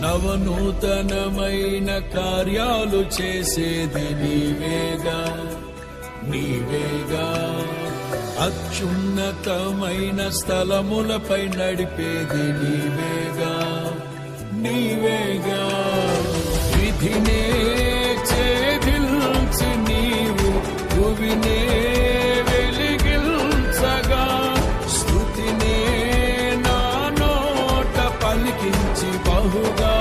నవనూతనమైన కార్యాలు చేసేది నీవేగా నీవేగా. అత్యున్నతమైన స్థలములపై నడిపేది నీవేగా నీవేగా. విధినే ఛేదించి నీవు భువినే వెలిగించగా, స్తుతినే నా నోట పలికించి బహుగా